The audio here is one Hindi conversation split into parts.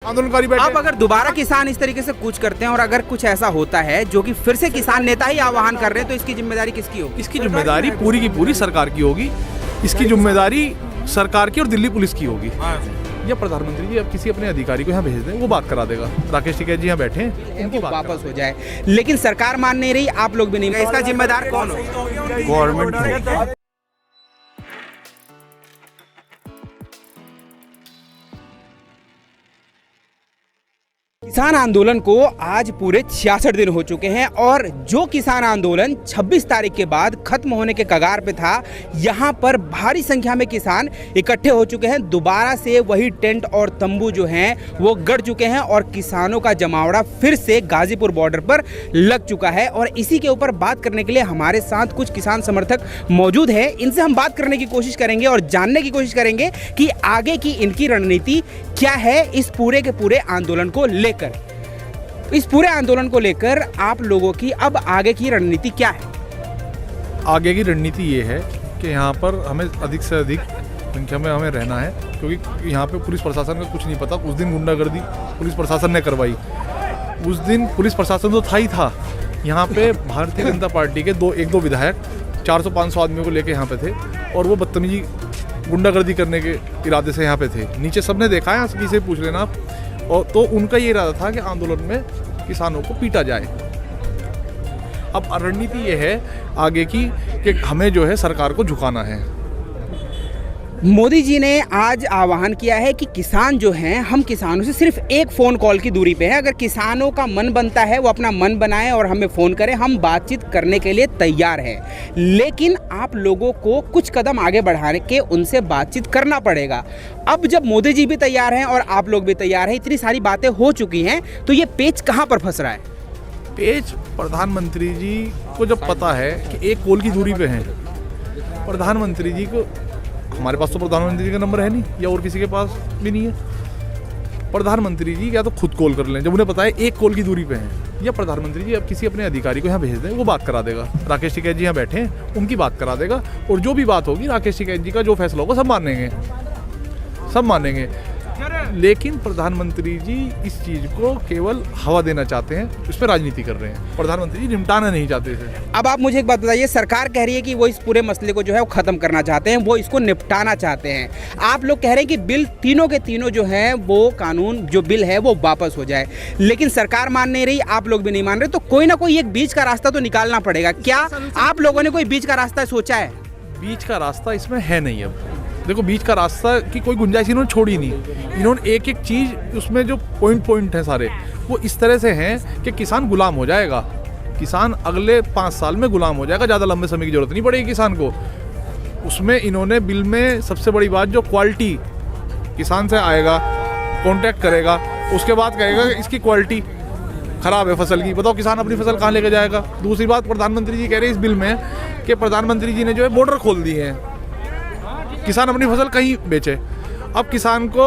आंदोलनकारी बैठे। अब अगर दोबारा किसान इस तरीके से कूच करते हैं और अगर कुछ ऐसा होता है जो कि फिर से किसान नेता ही आह्वान कर रहे हैं, तो इसकी जिम्मेदारी किसकी होगी? इसकी जिम्मेदारी पूरी की पूरी सरकार की होगी। इसकी जिम्मेदारी सरकार की और दिल्ली पुलिस की होगी। या प्रधानमंत्री जी अब किसी अपने अधिकारी को यहाँ भेज दें, वो बात करा देगा। राकेश टिकैत जी यहाँ बैठे हैं, उनकी बात वापस हो जाए, लेकिन सरकार मान नहीं रही, आप लोग भी नहीं। इसका जिम्मेदार कौन हो? गवर्नमेंट। किसान आंदोलन को आज पूरे 66 दिन हो चुके हैं और जो किसान आंदोलन 26 तारीख के बाद खत्म होने के कगार पे था, यहाँ पर भारी संख्या में किसान इकट्ठे हो चुके हैं। दोबारा से वही टेंट और तंबू जो हैं वो गड़ चुके हैं और किसानों का जमावड़ा फिर से गाजीपुर बॉर्डर पर लग चुका है। और इसी के ऊपर बात करने के लिए हमारे साथ कुछ किसान समर्थक मौजूद हैं। इनसे हम बात करने की कोशिश करेंगे और जानने की कोशिश करेंगे कि आगे की इनकी रणनीति क्या है इस पूरे के पूरे आंदोलन को लेकर। इस पूरे आंदोलन को लेकर आप लोगों की अब आगे की रणनीति क्या है? आगे की रणनीति ये है कि यहाँ पर हमें अधिक से अधिक संख्या में हमें रहना है, क्योंकि यहाँ पे पुलिस प्रशासन का कुछ नहीं पता। उस दिन गुंडागर्दी पुलिस प्रशासन ने करवाई। उस दिन पुलिस प्रशासन तो था ही था। यहाँ पे भारतीय जनता पार्टी के एक दो विधायक 400-500 आदमियों को लेके यहाँ पे थे और वो बदतमीजी गुंडागर्दी करने के इरादे से यहाँ पे थे। नीचे सबने देखा है, किसी से पूछ लेना आप। और तो उनका ये इरादा था कि आंदोलन में किसानों को पीटा जाए। अब रणनीति ये है आगे की कि हमें जो है सरकार को झुकाना है। मोदी जी ने आज आह्वान किया है कि किसान जो हैं, हम किसानों से सिर्फ एक फ़ोन कॉल की दूरी पे है। अगर किसानों का मन बनता है वो अपना मन बनाएं और हमें फ़ोन करें, हम बातचीत करने के लिए तैयार हैं। लेकिन आप लोगों को कुछ कदम आगे बढ़ाने के उनसे बातचीत करना पड़ेगा। अब जब मोदी जी भी तैयार हैं और आप लोग भी तैयार हैं, इतनी सारी बातें हो चुकी हैं, तो ये पेच कहाँ पर फंस रहा है? पेच प्रधानमंत्री जी को जब पता है कि एक कॉल की दूरी पे हैं, प्रधानमंत्री जी को, हमारे पास तो प्रधानमंत्री जी का नंबर है नहीं या और किसी के पास भी नहीं है। प्रधानमंत्री जी या तो खुद कॉल कर लें जब उन्हें पता है एक कॉल की दूरी पे हैं, या प्रधानमंत्री जी अब किसी अपने अधिकारी को यहाँ भेज दें, वो बात करा देगा। राकेश टिकैत जी यहाँ बैठे हैं, उनकी बात करा देगा और जो भी बात होगी राकेश टिकैत जी का जो फैसला होगा सब मानेंगे। लेकिन प्रधानमंत्री जी इस चीज को केवल हवा देना चाहते हैं, उस पर राजनीति कर रहे हैं। प्रधानमंत्री जी निपटाना नहीं चाहते इसे। अब आप मुझे एक बात बताइए, सरकार कह रही है कि वो इस पूरे मसले को जो है वो खत्म करना चाहते हैं, वो इसको निपटाना चाहते हैं। आप लोग कह रहे हैं कि बिल तीनों के तीनों जो है वो कानून जो बिल है वो वापस हो जाए, लेकिन सरकार मान नहीं रही, आप लोग भी नहीं मान रहे। तो कोई ना कोई एक बीच का रास्ता तो निकालना पड़ेगा। क्या आप लोगों ने कोई बीच का रास्ता सोचा है? बीच का रास्ता इसमें है नहीं। अब देखो, बीच का रास्ता की कोई गुंजाइश इन्होंने छोड़ी नहीं। इन्होंने एक एक चीज़ उसमें जो पॉइंट है सारे वो इस तरह से हैं कि किसान गुलाम हो जाएगा। किसान अगले 5 साल में गुलाम हो जाएगा, ज़्यादा लंबे समय की जरूरत नहीं पड़ेगी किसान को। उसमें इन्होंने बिल में सबसे बड़ी बात जो क्वालिटी, किसान से आएगा, कॉन्टैक्ट करेगा, उसके बाद कहेगा कि इसकी क्वालिटी ख़राब है फसल की, बताओ किसान अपनी फसल कहाँ लेके जाएगा। दूसरी बात, प्रधानमंत्री जी कह रहे हैं इस बिल में कि प्रधानमंत्री जी ने जो है बॉर्डर खोल दिए हैं, किसान अपनी फसल कहीं बेचे। अब किसान को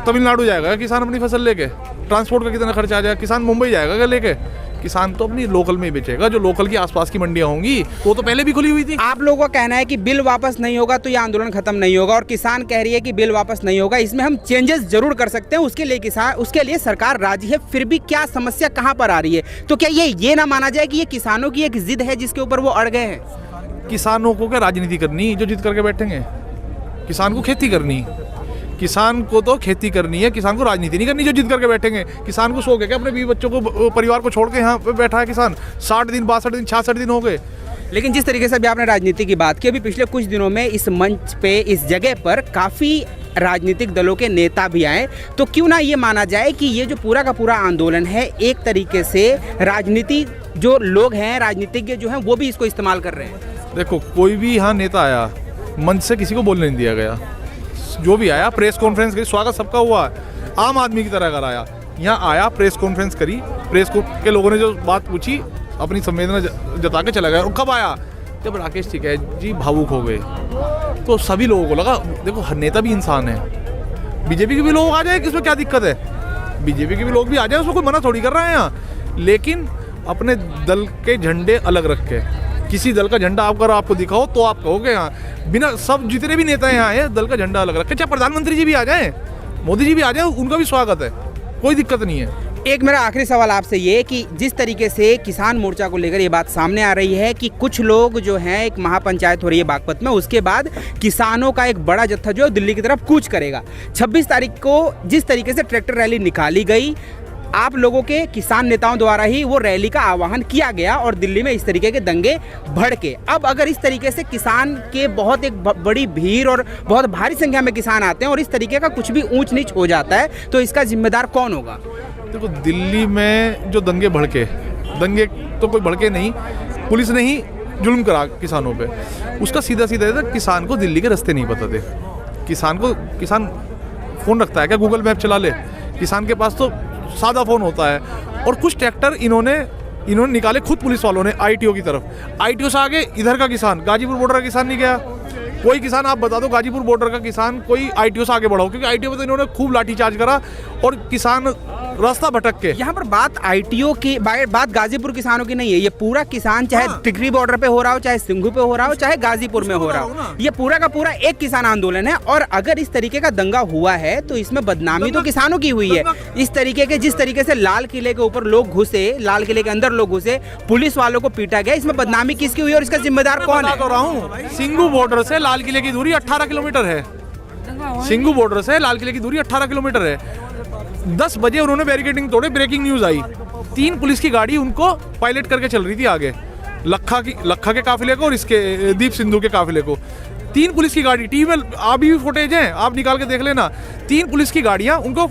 तमिलनाडु जाएगा, किसान अपनी फसल लेके, ट्रांसपोर्ट का कितना खर्चा आ जाएगा, किसान मुंबई जाएगा क्या लेके? किसान तो अपनी लोकल में ही बेचेगा। जो लोकल की आसपास की मंडियां होंगी वो तो पहले भी खुली हुई थी। आप लोगों का कहना है कि बिल वापस नहीं होगा तो ये आंदोलन खत्म नहीं होगा, और किसान कह रही है कि बिल वापस नहीं होगा, इसमें हम चेंजेस जरूर कर सकते हैं, उसके लिए सरकार राजी है। फिर भी क्या समस्या कहाँ पर आ रही है? तो क्या ये ना माना जाए कि ये किसानों की एक जिद है जिसके ऊपर वो अड़ गए हैं? किसानों को क्या राजनीति करनी जो जिद करके बैठेंगे? किसान को खेती करनी, किसान को तो खेती करनी है, किसान को राजनीति नहीं करनी जो जिद करके बैठेंगे। किसान को शौक है क्या अपने बीवी बच्चों को, परिवार को छोड़ के यहाँ पे बैठा है किसान? 60 दिन 62 दिन 66 दिन हो गए। लेकिन जिस तरीके से अभी आपने राजनीति की बात की, अभी पिछले कुछ दिनों में इस मंच पे, इस जगह पर काफ़ी राजनीतिक दलों के नेता भी आए, तो क्यों ना ये माना जाए कि ये जो पूरा का पूरा आंदोलन है एक तरीके से राजनीति, जो लोग हैं राजनीतिज्ञ जो हैं वो भी इसको इस्तेमाल कर रहे हैं। देखो, कोई भी यहाँ नेता आया, मंच से किसी को बोलने नहीं दिया गया। जो भी आया प्रेस कॉन्फ्रेंस करी, स्वागत सबका हुआ, आम आदमी की तरह कराया। यहाँ आया, प्रेस कॉन्फ्रेंस करी, प्रेस के लोगों ने जो बात पूछी अपनी संवेदना जता के चला गया। और कब आया? जब राकेश टिकैत जी भावुक हो गए तो सभी लोगों को लगा, देखो नेता भी इंसान है, बीजेपी के भी लोग आ जाए, किसमें क्या दिक्कत है? बीजेपी के भी लोग भी आ जाए, उसको कोई मना थोड़ी कर रहा है यहाँ। लेकिन अपने दल के झंडे अलग रख के, किसी दल का झंडा आपको दिखाओ तो आप कहोगे यहाँ, बिना सब जितने भी नेता यहाँ आए दल का झंडा अलग रखे, चाहे प्रधानमंत्री जी भी आ जाए, मोदी जी भी आ जाए, उनका भी स्वागत है। कोई दिक्कत नहीं है। एक मेरा आखिरी सवाल आपसे ये कि जिस तरीके से किसान मोर्चा को लेकर ये बात सामने आ रही है कि कुछ लोग जो हैं, एक महापंचायत हो रही है बागपत में, उसके बाद किसानों का एक बड़ा जत्था जो है दिल्ली की तरफ कूच करेगा। 26 तारीख को जिस तरीके से ट्रैक्टर रैली निकाली गई, आप लोगों के किसान नेताओं द्वारा ही वो रैली का आह्वान किया गया और दिल्ली में इस तरीके के दंगे भड़के। अब अगर इस तरीके से किसान के बहुत एक बड़ी भीड़ और बहुत भारी संख्या में किसान आते हैं और इस तरीके का कुछ भी ऊंच नीच हो जाता है, तो इसका जिम्मेदार कौन होगा? देखो, दिल्ली में जो दंगे भड़के, दंगे तो कोई भड़के नहीं, पुलिस ने ही जुल्म करा किसानों पे। उसका सीधा सीधा था, किसान को दिल्ली के रास्ते नहीं पता थे। किसान फ़ोन रखता है क्या? गूगल मैप चला ले। किसान के पास तो सादा फ़ोन होता है। और कुछ ट्रैक्टर इन्होंने निकाले खुद पुलिस वालों ने आईटीओ की तरफ। आईटीओ से आगे इधर का किसान, गाजीपुर बॉर्डर का किसान नहीं गया। कोई किसान आप बता दो गाजीपुर बॉर्डर का किसान कोई आईटीओ से आगे बढ़ाओ, क्योंकि आईटीओ में तो इन्होंने खूब लाठीचार्ज करा और किसान रास्ता भटक के। यहाँ पर बात आईटीओ की, बात गाजीपुर किसानों की नहीं है। ये पूरा किसान चाहे टिकरी बॉर्डर पे हो रहा हो, चाहे सिंघू पे हो रहा हो, चाहे गाजीपुर में हो रहा हो, ये पूरा का पूरा एक किसान आंदोलन है। और अगर इस तरीके का दंगा हुआ है तो इसमें बदनामी तो किसानों की हुई है। इस तरीके के, जिस तरीके से लाल किले के ऊपर लोग घुसे, लाल किले के अंदर लोग घुसे, पुलिस वालों को पीटा गया, इसमें बदनामी किसकी हुई और इसका जिम्मेदार कौन है? बता रहा हूँ, सिंघू बॉर्डर से लाल किले की दूरी 18 किलोमीटर है। सिंघू बॉर्डर से लाल किले की दूरी 18 किलोमीटर है। 10 बजे उन्होंने बैरिकेडिंग तोड़े, ब्रेकिंग न्यूज आई। 3 पुलिस की गाड़ी उनको पायलट करके चल रही थी आगे, लखा के काफिले को और इसके दीप सिंधु के काफिले को। 3 पुलिस की गाड़ी, टीवी में अभी भी फुटेज है, आप निकाल के देख लेना। 3 पुलिस की गाड़ियां उनको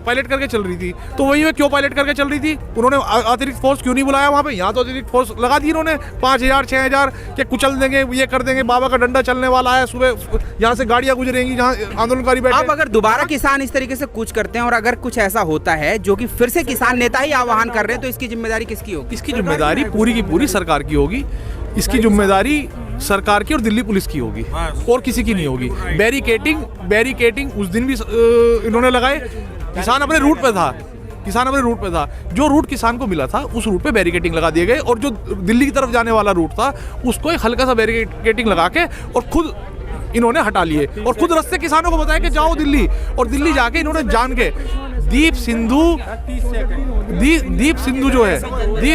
पायलट करके चल रही थी। तो वही क्यों पायलट करके चल रही थी? उन्होंने अतिरिक्त फोर्स क्यों नहीं बुलाया वहाँ पे? यहाँ तो अतिरिक्त फोर्स लगा दी उन्होंने 5000 6000 के कुचल देंगे, ये कर देंगे, बाबा का डंडा चलने वाला है, सुबह यहाँ से गाड़ियाँ गुजरेंगी जहाँ आंदोलनकारी बैठे। अब अगर दोबारा किसान इस तरीके से कूच करते हैं और अगर कुछ ऐसा होता है जो कि फिर से किसान नेता ही आह्वान कर रहे हैं, तो इसकी जिम्मेदारी किसकी होगी? इसकी जिम्मेदारी पूरी की पूरी सरकार की होगी। इसकी जिम्मेदारी सरकार की और दिल्ली पुलिस की होगी, और किसी की नहीं होगी। बैरिकेटिंग उस दिन भी इन्होंने लगाए। किसान अपने रूट पे था। जो रूट किसान को मिला था उस रूट पे बैरिकेटिंग लगा दिए गए, और जो दिल्ली की तरफ जाने वाला रूट था उसको एक हल्का सा बैरिकेटिंग लगा के और खुद इन्होंने हटा लिए और खुद रास्ते किसानों को बताया कि जाओ दिल्ली। और दिल्ली जाके इन्होंने जान के दीप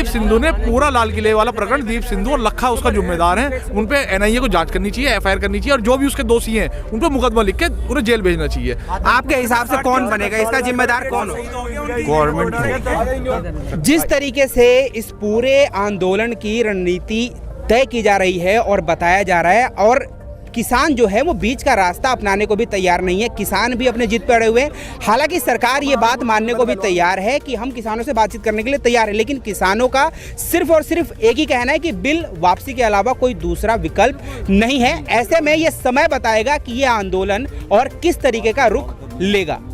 सिंधु ने पूरा लाल किले वाला प्रकरण, दीप सिंधु और लखा उसका जिम्मेदार है, उन पे एनआईए को जांच करनी चाहिए, एफआईआर करनी चाहिए, और जो भी उसके दोषी हैं उन पे मुकदमा लिख के उन्हें जेल भेजना चाहिए। आपके हिसाब से कौन बनेगा, इसका जिम्मेदार कौन होगा? गवर्नमेंट। जिस तरीके से इस पूरे आंदोलन की रणनीति तय की जा रही है और बताया जा रहा है, और किसान जो है वो बीच का रास्ता अपनाने को भी तैयार नहीं है। किसान भी अपने जिद पे अड़े हुए हैं। हालांकि सरकार ये बात मानने को भी तैयार है कि हम किसानों से बातचीत करने के लिए तैयार है, लेकिन किसानों का सिर्फ और सिर्फ एक ही कहना है कि बिल वापसी के अलावा कोई दूसरा विकल्प नहीं है। ऐसे में ये समय बताएगा कि ये आंदोलन और किस तरीके का रुख लेगा।